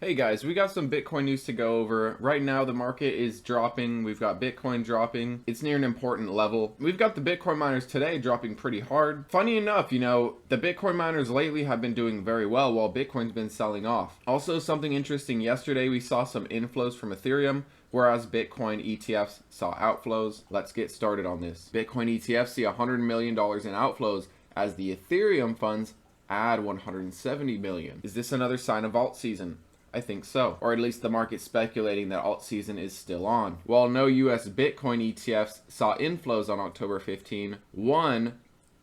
Hey guys, we got some Bitcoin news to go over. Right now the market is dropping. We've got Bitcoin dropping. It's near an important level. We've got the Bitcoin miners today dropping pretty hard. Funny enough, the Bitcoin miners lately have been doing very well while Bitcoin's been selling off. Also, something interesting, yesterday we saw some inflows from Ethereum, whereas Bitcoin ETFs saw outflows. Let's get started on this. Bitcoin ETFs see $100 million in outflows as the Ethereum funds add 170 million. Is this another sign of alt season? I think so, or at least the market speculating that alt season is still on. While no US Bitcoin ETFs saw inflows on October 15, one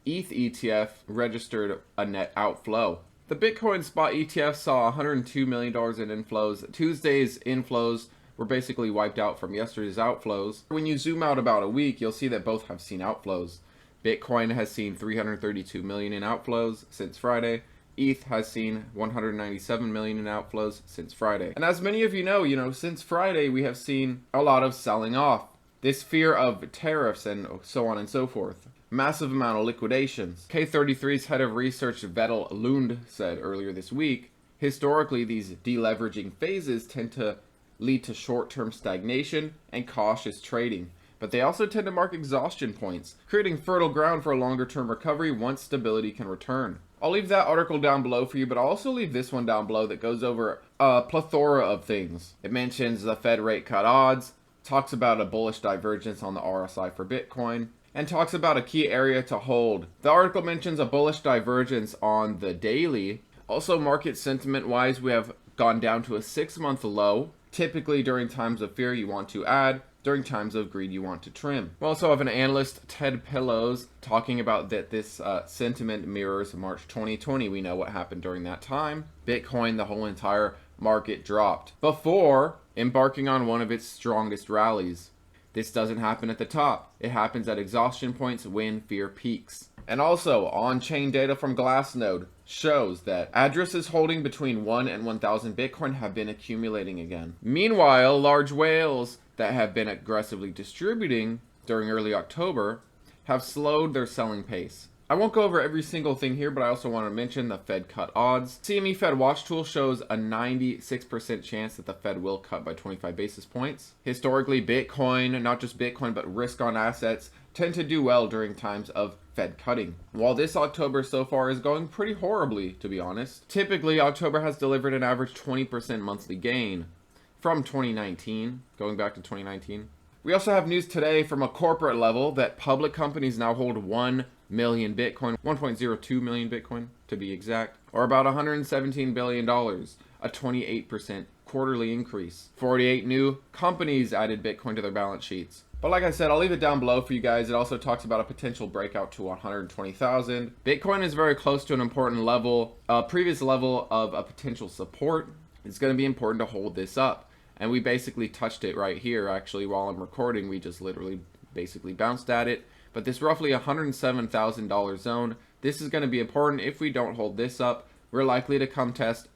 ETH ETF registered a net outflow. The Bitcoin spot ETF saw $102 million in inflows. Tuesday's inflows were basically wiped out from yesterday's outflows. When you zoom out about a week, you'll see that both have seen outflows. Bitcoin has seen 332 million in outflows since Friday. ETH has seen 197 million in outflows since Friday. And as many of you know, since Friday we have seen a lot of selling off. This fear of tariffs and so on and so forth. Massive amount of liquidations. K33's head of research WEBULL Lund said earlier this week, historically these deleveraging phases tend to lead to short-term stagnation and cautious trading. But they also tend to mark exhaustion points, creating fertile ground for a longer-term recovery once stability can return. I'll leave that article down below for you, but I'll also leave this one down below that goes over a plethora of things. It mentions the Fed rate cut odds, talks about a bullish divergence on the RSI for Bitcoin, and talks about a key area to hold. The article mentions a bullish divergence on the daily. Also, market sentiment-wise, we have gone down to a 6-month low. Typically, during times of fear, you want to add. During times of greed, you want to trim. We also have an analyst, Ted Pillows, talking about that this sentiment mirrors March 2020. We know what happened during that time. Bitcoin, the whole entire market dropped before embarking on one of its strongest rallies. This doesn't happen at the top. It happens at exhaustion points when fear peaks. And also, on-chain data from Glassnode shows that addresses holding between 1 and 1,000 Bitcoin have been accumulating again. Meanwhile, large whales that have been aggressively distributing during early October have slowed their selling pace. I won't go over every single thing here, but I also want to mention the Fed cut odds. CME Fed Watch Tool shows a 96% chance that the Fed will cut by 25 basis points. Historically, Bitcoin, not just Bitcoin, but risk on assets, tend to do well during times of Fed cutting. While this October so far is going pretty horribly, to be honest. Typically, October has delivered an average 20% monthly gain from 2019, going back to 2019. We also have news today from a corporate level that public companies now hold 1 million Bitcoin, 1.02 million Bitcoin to be exact, or about $117 billion, a 28% quarterly increase. 48 new companies added Bitcoin to their balance sheets. But like I said, I'll leave it down below for you guys. It also talks about a potential breakout to 120,000. Bitcoin is very close to an important level, a previous level of a potential support. It's going to be important to hold this up. And we basically touched it right here. Actually, while I'm recording, we just literally basically bounced at it. But this roughly $107,000 zone, this is going to be important. If we don't hold this up, we're likely to come test,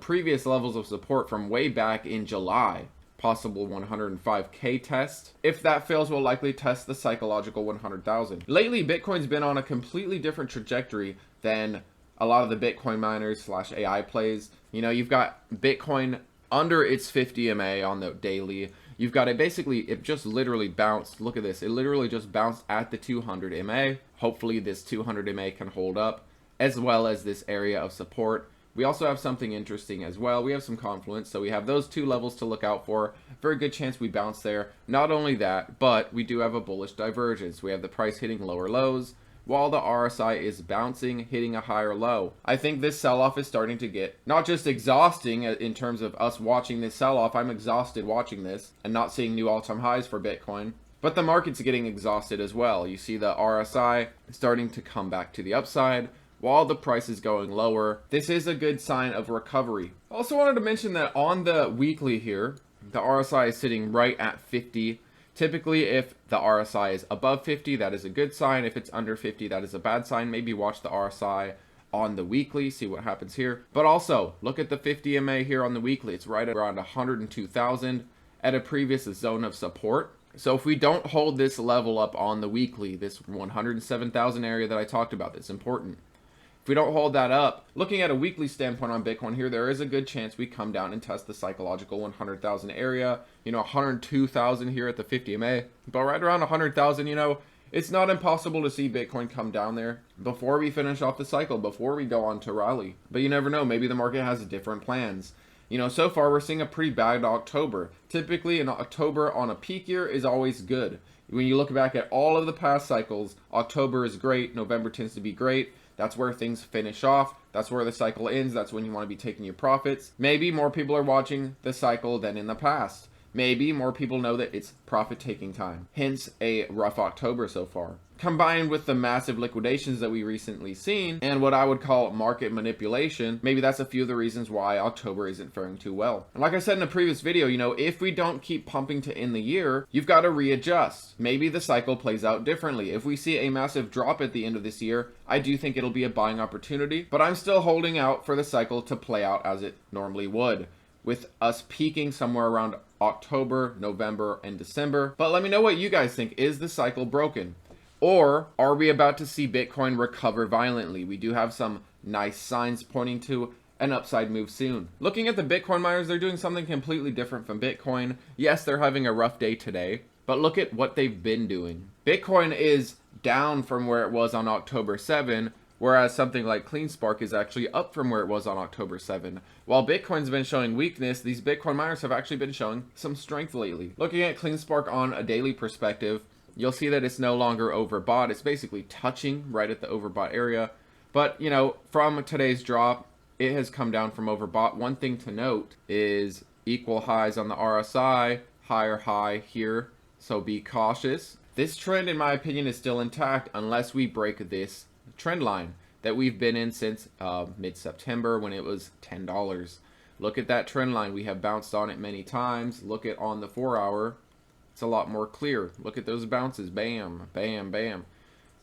previous levels of support from way back in July. Possible 105K test. If that fails, we'll likely test the psychological 100,000. Lately, Bitcoin's been on a completely different trajectory than a lot of the Bitcoin miners / AI plays. You've got Bitcoin under its 50 MA on the daily. You've got it basically, it just literally bounced. Look at this. It literally just bounced at the 200 MA. Hopefully this 200 MA can hold up, as well as this area of support. We also have something interesting as well. We have some confluence, so we have those two levels to look out for. Very good chance we bounce there. Not only that, but we do have a bullish divergence. We have the price hitting lower lows, while the RSI is bouncing, hitting a higher low. I think this sell-off is starting to get not just exhausting in terms of us watching this sell-off. I'm exhausted watching this and not seeing new all-time highs for Bitcoin. But the market's getting exhausted as well. You see the RSI starting to come back to the upside, while the price is going lower. This is a good sign of recovery. I also wanted to mention that on the weekly here, the RSI is sitting right at 50. Typically, if the RSI is above 50, that is a good sign. If it's under 50, that is a bad sign. Maybe watch the RSI on the weekly, see what happens here. But also, look at the 50 MA here on the weekly. It's right around 102,000 at a previous zone of support. So if we don't hold this level up on the weekly, this 107,000 area that I talked about, that's important. If we don't hold that up, looking at a weekly standpoint on Bitcoin here, there is a good chance we come down and test the psychological 100,000 area, 102,000 here at the 50 MA, but right around 100,000, it's not impossible to see Bitcoin come down there before we finish off the cycle, before we go on to rally. But you never know, maybe the market has different plans. So far we're seeing a pretty bad October. Typically in October on a peak year is always good. When you look back at all of the past cycles, October is great, November tends to be great. That's where things finish off. That's where the cycle ends. That's when you want to be taking your profits. Maybe more people are watching the cycle than in the past. Maybe more people know that it's profit taking time. Hence a rough October so far. Combined with the massive liquidations that we recently seen and what I would call market manipulation, maybe that's a few of the reasons why October isn't faring too well. And like I said in a previous video, if we don't keep pumping to end the year, you've got to readjust. Maybe the cycle plays out differently. If we see a massive drop at the end of this year, I do think it'll be a buying opportunity, but I'm still holding out for the cycle to play out as it normally would, with us peaking somewhere around October, November, and December. But let me know what you guys think. Is the cycle broken? Or are we about to see Bitcoin recover violently? We do have some nice signs pointing to an upside move soon. Looking at the Bitcoin miners, they're doing something completely different from Bitcoin. Yes, they're having a rough day today, but look at what they've been doing. Bitcoin is down from where it was on October 7, whereas something like CleanSpark is actually up from where it was on October 7. While Bitcoin's been showing weakness, these Bitcoin miners have actually been showing some strength lately. Looking at CleanSpark on a daily perspective, you'll see that it's no longer overbought. It's basically touching right at the overbought area. But, from today's drop, it has come down from overbought. One thing to note is equal highs on the RSI, higher high here, so be cautious. This trend, in my opinion, is still intact unless we break this trend line that we've been in since mid-September when it was $10. Look at that trend line. We have bounced on it many times. Look at on the 4-hour. It's a lot more clear. Look at those bounces. Bam, bam, bam.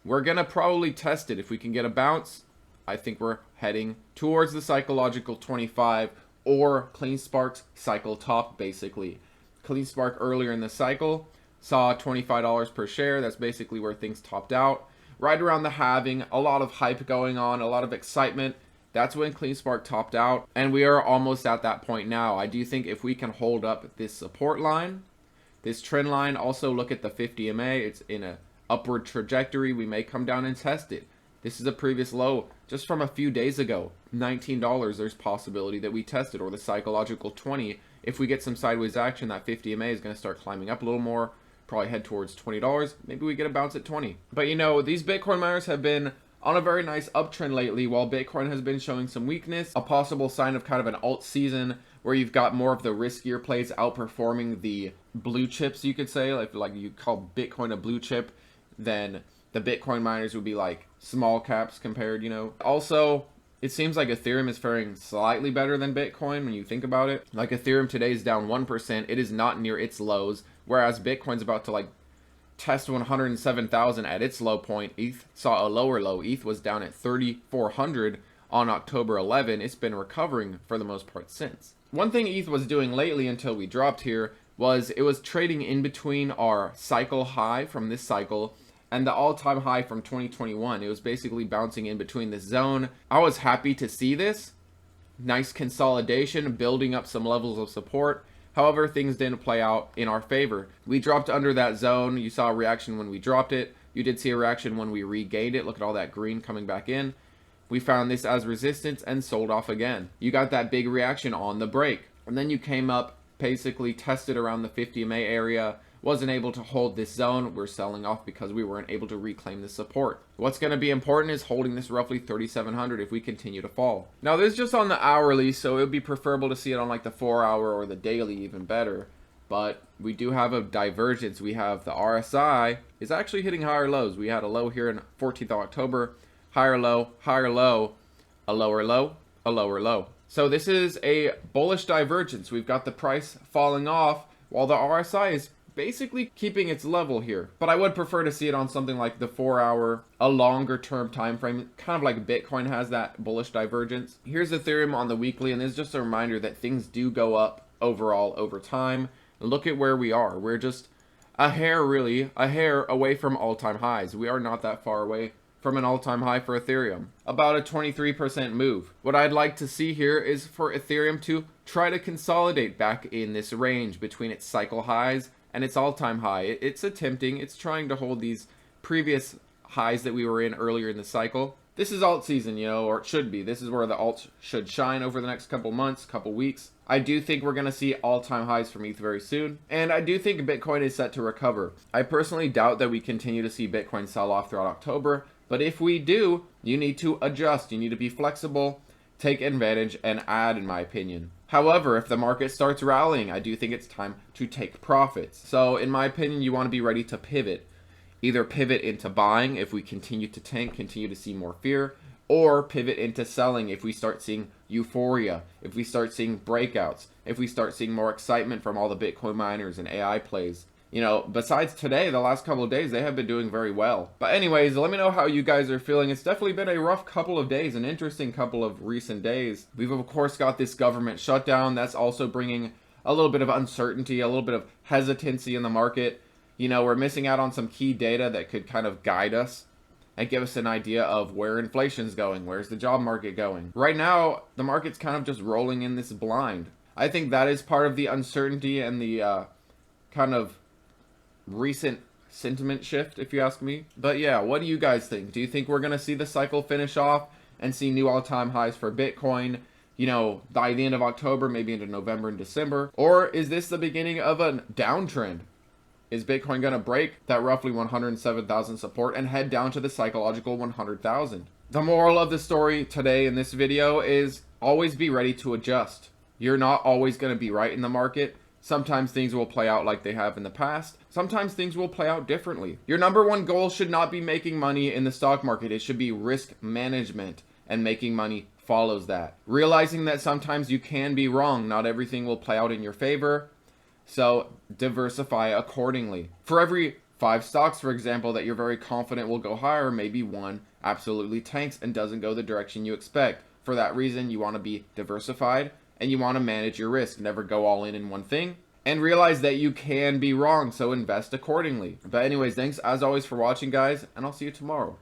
We're going to probably test it. If we can get a bounce, I think we're heading towards the psychological 25 or CleanSpark's cycle top, basically. CleanSpark earlier in the cycle saw $25 per share. That's basically where things topped out. Right around the halving, a lot of hype going on, a lot of excitement. That's when CleanSpark topped out, and we are almost at that point now. I do think if we can hold up this support line, this trend line, also look at the 50 MA. It's in an upward trajectory. We may come down and test it. This is a previous low just from a few days ago. $19, there's possibility that we test it, or the psychological 20. If we get some sideways action, that 50 MA is going to start climbing up a little more, probably head towards $20. Maybe we get a bounce at 20. But these Bitcoin miners have been on a very nice uptrend lately, while Bitcoin has been showing some weakness, a possible sign of kind of an alt season where you've got more of the riskier plays outperforming the blue chips, you could say, like you call Bitcoin a blue chip, then the Bitcoin miners would be like small caps compared, Also, it seems like Ethereum is faring slightly better than Bitcoin when you think about it. Like Ethereum today is down 1%. It is not near its lows, whereas Bitcoin's about to test 107,000 at its low point. ETH saw a lower low. ETH was down at 3,400 on October 11. It's been recovering for the most part since. One thing ETH was doing lately until we dropped here was it was trading in between our cycle high from this cycle and the all-time high from 2021. It was basically bouncing in between this zone. I was happy to see this. Nice consolidation, building up some levels of support. However, things didn't play out in our favor. We dropped under that zone. You saw a reaction when we dropped it. You did see a reaction when we regained it. Look at all that green coming back in. We found this as resistance and sold off again. You got that big reaction on the break. And then you came up, basically tested around the 50 MA area, wasn't able to hold this zone. We're selling off because we weren't able to reclaim the support. What's going to be important is holding this roughly 3,700 if we continue to fall. Now this is just on the hourly, so it would be preferable to see it on like the 4-hour or the daily, even better. But we do have a divergence. We have the RSI is actually hitting higher lows. We had a low here in 14th of October. Higher low, a lower low, a lower low. So this is a bullish divergence. We've got the price falling off while the RSI is basically keeping its level here. But I would prefer to see it on something like the 4-hour, a longer term time frame, kind of like Bitcoin has that bullish divergence. Here's Ethereum on the weekly, and this is just a reminder that things do go up overall over time. Look at where we are. We're just a hair away from all-time highs. We are not that far away from an all-time high for Ethereum. About a 23% move. What I'd like to see here is for Ethereum to try to consolidate back in this range between its cycle highs and its all-time high. It's trying to hold these previous highs that we were in earlier in the cycle. This is alt season, you know, or it should be. This is where the alts should shine over the next couple months, couple weeks. I do think we're going to see all-time highs from ETH very soon, and I do think Bitcoin is set to recover. I personally doubt that we continue to see Bitcoin sell off throughout October, but if we do, you need to adjust. You need to be flexible, take advantage, and add, in my opinion. However, if the market starts rallying, I do think it's time to take profits. So, in my opinion, you want to be ready to pivot. Either pivot into buying if we continue to tank, continue to see more fear, or pivot into selling if we start seeing euphoria, if we start seeing breakouts, if we start seeing more excitement from all the Bitcoin miners and AI plays. You know, besides today, the last couple of days, they have been doing very well. But anyways, let me know how you guys are feeling. It's definitely been a rough couple of days, an interesting couple of recent days. We've, of course, got this government shutdown. That's also bringing a little bit of uncertainty, a little bit of hesitancy in the market. You know, we're missing out on some key data that could kind of guide us and give us an idea of where inflation's going, where's the job market going. Right now, the market's kind of just rolling in this blind. I think that is part of the uncertainty and the kind of recent sentiment shift, if you ask me. But yeah, what do you guys think? Do you think we're going to see the cycle finish off and see new all-time highs for Bitcoin, you know, by the end of October, maybe into November and December? Or is this the beginning of a downtrend? Is Bitcoin going to break that roughly 107,000 support and head down to the psychological 100,000? The moral of the story today in this video is always be ready to adjust. You're not always going to be right in the market. Sometimes things will play out like they have in the past. Sometimes things will play out differently. Your number one goal should not be making money in the stock market. It should be risk management, and making money follows that. Realizing that sometimes you can be wrong. Not everything will play out in your favor. So diversify accordingly. For every 5 stocks, for example, that you're very confident will go higher, maybe one absolutely tanks and doesn't go the direction you expect. For that reason, you want to be diversified and you want to manage your risk. Never go all in one thing, and realize that you can be wrong, so invest accordingly. But anyways, thanks as always for watching, guys, and I'll see you tomorrow.